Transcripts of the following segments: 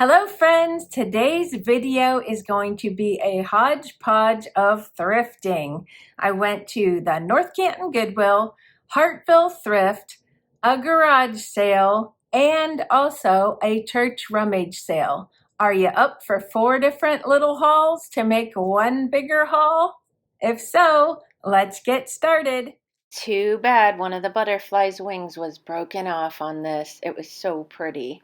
Hello friends, today's video is going to be a hodgepodge of thrifting. I went to the North Canton Goodwill, Hartville Thrift, a garage sale, and also a church rummage sale. Are you up for 4 different little hauls to make one bigger haul? If so, let's get started. Too bad one of the butterfly's wings was broken off on this. It was so pretty.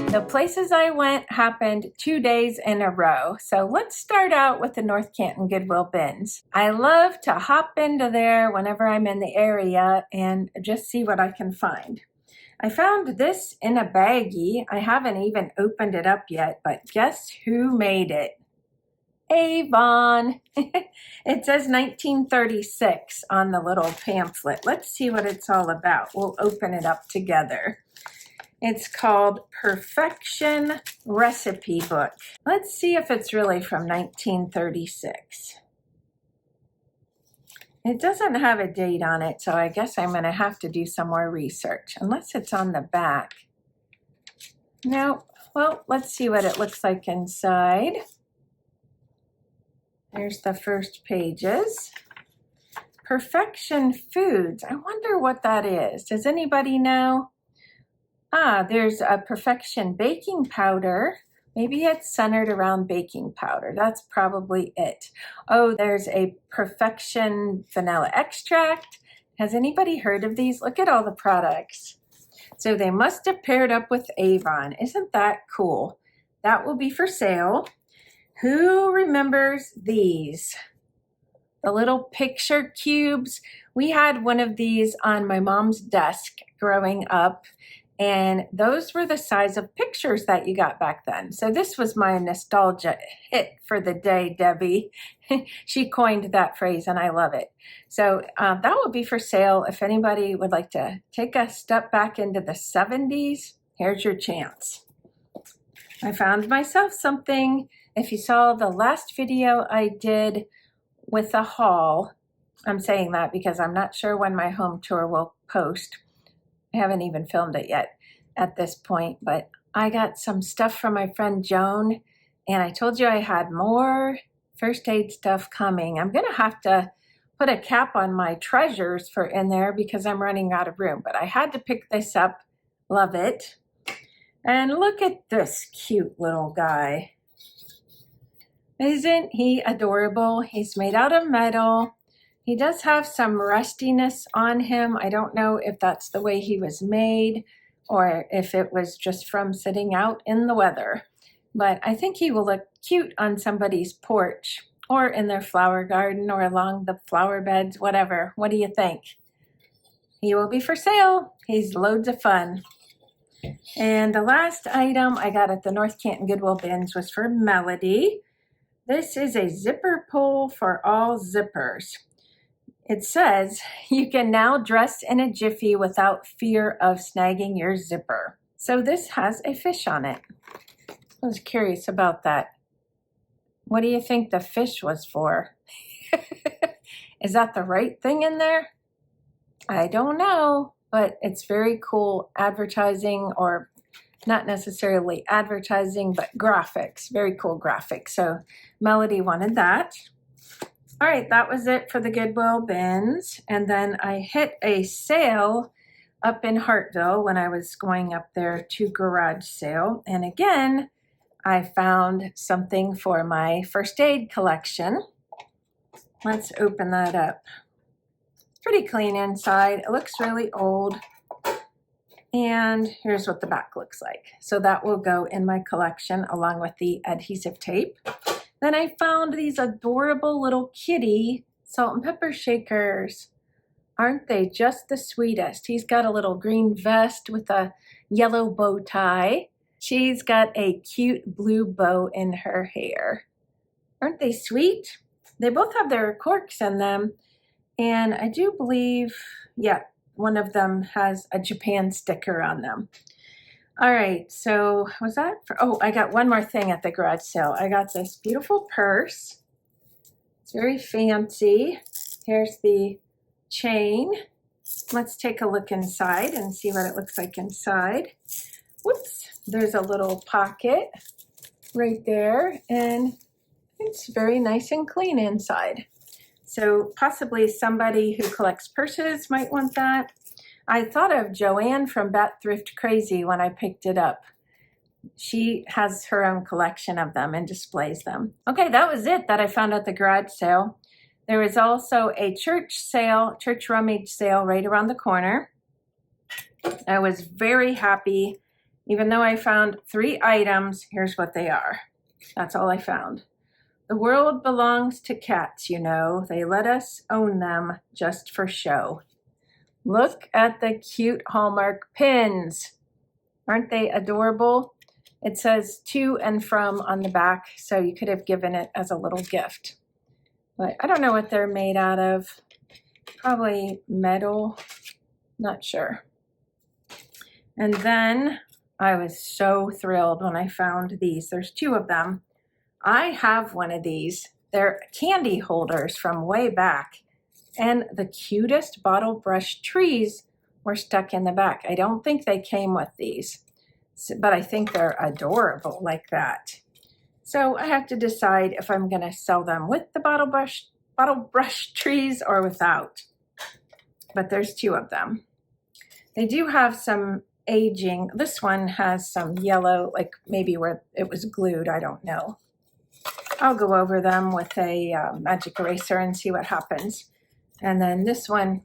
The places I went happened 2 days in a row. So let's start out with the North Canton Goodwill bins. I love to hop into there whenever I'm in the area and just see what I can find. I found this in a baggie. I haven't even opened it up yet, but guess who made it? Avon. It says 1936 on the little pamphlet. Let's see what it's all about. We'll open it up together. It's called Perfection Recipe Book. Let's see if it's really from 1936. It doesn't have a date on it, so I guess I'm going to have to do some more research, unless it's on the back. No, well, let's see what it looks like inside. There's the first pages. Perfection Foods. I wonder what that is. Does anybody know? There's a Perfection baking powder. Maybe it's centered around baking powder. That's probably it. Oh, there's a Perfection vanilla extract. Has anybody heard of these? Look at all the products. So they must have paired up with Avon. Isn't that cool? That will be for sale. Who remembers these? The little picture cubes. We had one of these on my mom's desk growing up. And those were the size of pictures that you got back then. So this was my nostalgia hit for the day, Debbie. She coined that phrase and I love it. So that will be for sale. If anybody would like to take a step back into the 70s, here's your chance. I found myself something. If you saw the last video I did with the haul, I'm saying that because I'm not sure when my home tour will post. I haven't even filmed it yet at this point, but I got some stuff from my friend Joan, and I told you I had more first aid stuff coming. I'm going to have to put a cap on my treasures for in there because I'm running out of room, but I had to pick this up. Love it. And look at this cute little guy. Isn't he adorable? He's made out of metal. He does have some rustiness on him. I don't know if that's the way he was made or if it was just from sitting out in the weather. But I think he will look cute on somebody's porch or in their flower garden or along the flower beds, whatever. What do you think? He will be for sale. He's loads of fun. And the last item I got at the North Canton Goodwill bins was for Melody. This is a zipper pull for all zippers. It says, you can now dress in a jiffy without fear of snagging your zipper. So this has a fish on it. I was curious about that. What do you think the fish was for? Is that the right thing in there? I don't know, but it's very cool advertising, or not necessarily advertising, but graphics. Very cool graphics. So Melody wanted that. All right, that was it for the Goodwill bins. And then I hit a sale up in Hartville when I was going up there to garage sale. And again, I found something for my first aid collection. Let's open that up. Pretty clean inside. It looks really old. And here's what the back looks like. So that will go in my collection along with the adhesive tape. Then I found these adorable little kitty salt and pepper shakers. Aren't they just the sweetest? He's got a little green vest with a yellow bow tie. She's got a cute blue bow in her hair. Aren't they sweet? They both have their corks in them. And I do believe, yeah, one of them has a Japan sticker on them. All right, so was that for, oh, I got one more thing at the garage sale. I got this beautiful purse. It's very fancy. Here's the chain. Let's take a look inside and see what it looks like inside. Whoops, there's a little pocket right there, and it's very nice and clean inside. So possibly somebody who collects purses might want that. I thought of Joanne from Thrift Crazy when I picked it up. She has her own collection of them and displays them. Okay, that was it that I found at the garage sale. There was also a church rummage sale right around the corner. I was very happy. Even though I found 3 items, here's what they are. That's all I found. The world belongs to cats, you know. They let us own them just for show. Look at the cute Hallmark pins. Aren't they adorable? It says to and from on the back, so you could have given it as a little gift. But I don't know what they're made out of. Probably metal, not sure. And then I was so thrilled when I found these. There's 2 of them. I have one of these. They're candy holders from way back. And the cutest bottle brush trees were stuck in the back. I don't think they came with these, but I think they're adorable like that. So I have to decide if I'm going to sell them with the bottle brush trees or without. But there's 2 of them. They do have some aging. This one has some yellow, like maybe where it was glued. I don't know. I'll go over them with a magic eraser and see what happens. And then this one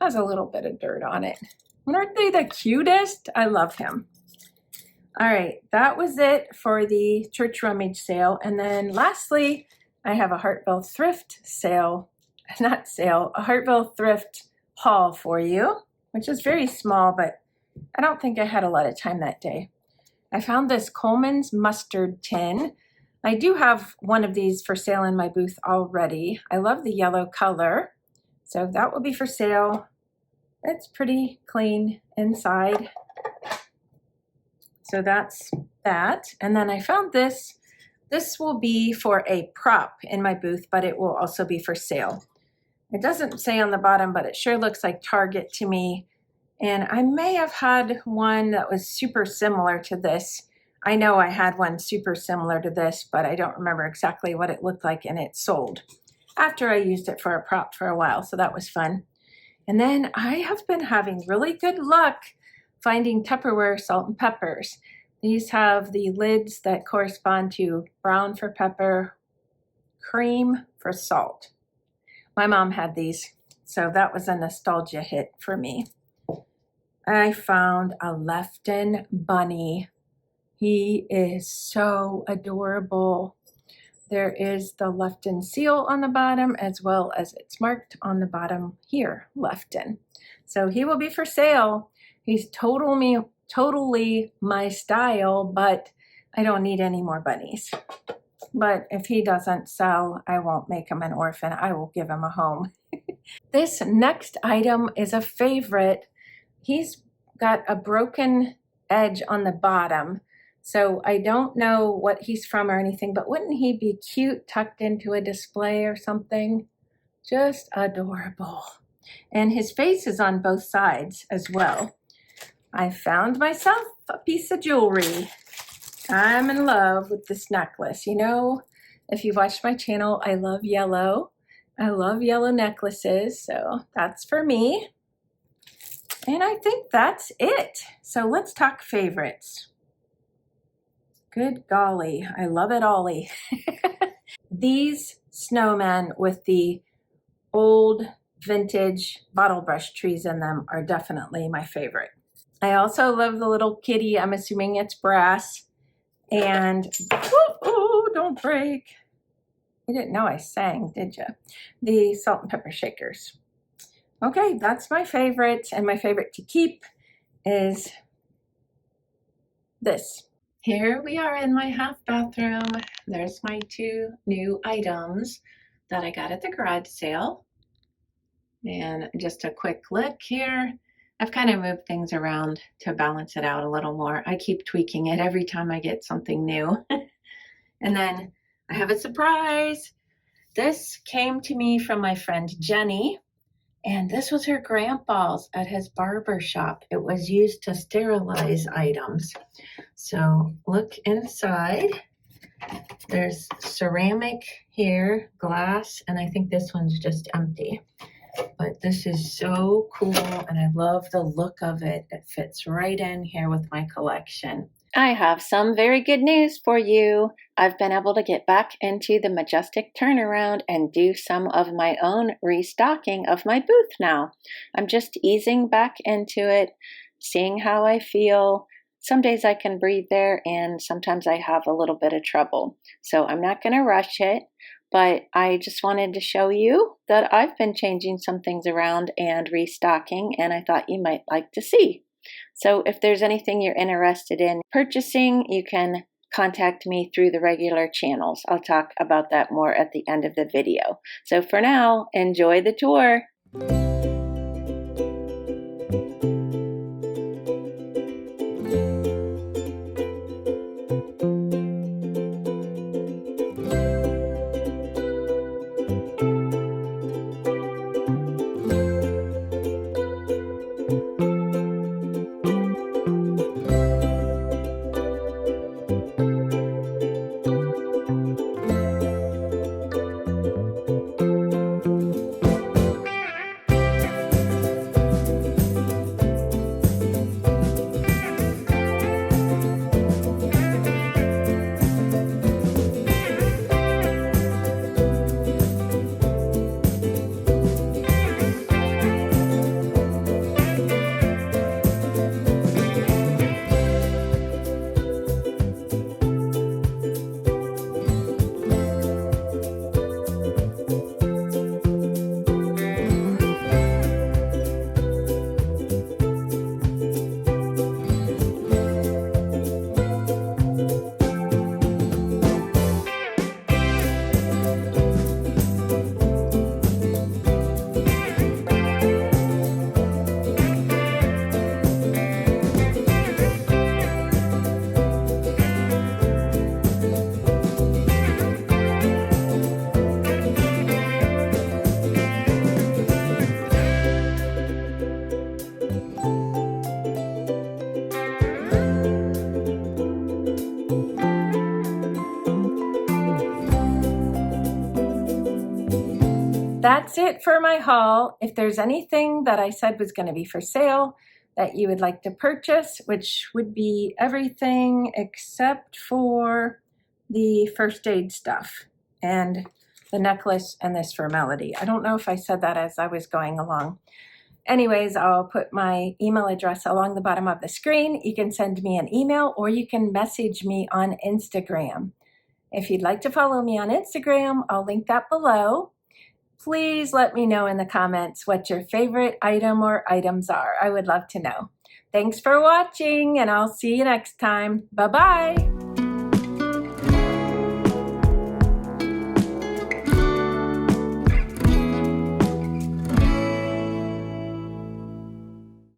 has a little bit of dirt on it. Aren't they the cutest? I love him. All right, that was it for the church rummage sale. And then lastly, I have a Hartville Thrift sale, a Hartville Thrift haul for you, which is very small, but I don't think I had a lot of time that day. I found this Coleman's mustard tin. I do have one of these for sale in my booth already. I love the yellow color, so that will be for sale. It's pretty clean inside. So that's that. And then I found this. This will be for a prop in my booth, but it will also be for sale. It doesn't say on the bottom, but it sure looks like Target to me. And I may have had one that was super similar to this. I know I had one super similar to this, but I don't remember exactly what it looked like, and it sold after I used it for a prop for a while, so that was fun. And then I have been having really good luck finding Tupperware salt and peppers. These have the lids that correspond to brown for pepper, cream for salt. My mom had these, so that was a nostalgia hit for me. I found a Lefton bunny. He is so adorable. There is the Lefton seal on the bottom, as well as it's marked on the bottom here, Lefton. So he will be for sale. He's totally my style, but I don't need any more bunnies. But if he doesn't sell, I won't make him an orphan. I will give him a home. This next item is a favorite. He's got a broken edge on the bottom. So I don't know what he's from or anything, but wouldn't he be cute tucked into a display or something? Just adorable. And his face is on both sides as well. I found myself a piece of jewelry. I'm in love with this necklace. You know, if you've watched my channel, I love yellow. I love yellow necklaces, so that's for me. And I think that's it. So let's talk favorites. Good golly, I love it, Ollie. These snowmen with the old vintage bottle brush trees in them are definitely my favorite. I also love the little kitty. I'm assuming it's brass. And, oh, don't break. You didn't know I sang, did you? The salt and pepper shakers. Okay, that's my favorite. And my favorite to keep is this. Here we are in my half bathroom. There's my two new items that I got at the garage sale. And just a quick look here. I've kind of moved things around to balance it out a little more. I keep tweaking it every time I get something new. And then I have a surprise. This came to me from my friend Jenny, and this was her grandpa's at his barber shop. It was used to sterilize items. So look inside. There's ceramic here, glass, and I think this one's just empty. But this is so cool, and I love the look of it. It fits right in here with my collection. I have some very good news for you. I've been able to get back into the Majestic Turnaround and do some of my own restocking of my booth now. I'm just easing back into it, seeing how I feel. Some days I can breathe there, and sometimes I have a little bit of trouble. So I'm not going to rush it. But I just wanted to show you that I've been changing some things around and restocking, and I thought you might like to see. So if there's anything you're interested in purchasing, you can contact me through the regular channels. I'll talk about that more at the end of the video. So for now, enjoy the tour. That's it for my haul. If there's anything that I said was going to be for sale that you would like to purchase, which would be everything except for the first aid stuff and the necklace and this for Melody. I don't know if I said that as I was going along. Anyways, I'll put my email address along the bottom of the screen. You can send me an email or you can message me on Instagram. If you'd like to follow me on Instagram, I'll link that below. Please let me know in the comments what your favorite item or items are. I would love to know. Thanks for watching, and I'll see you next time. Bye-bye.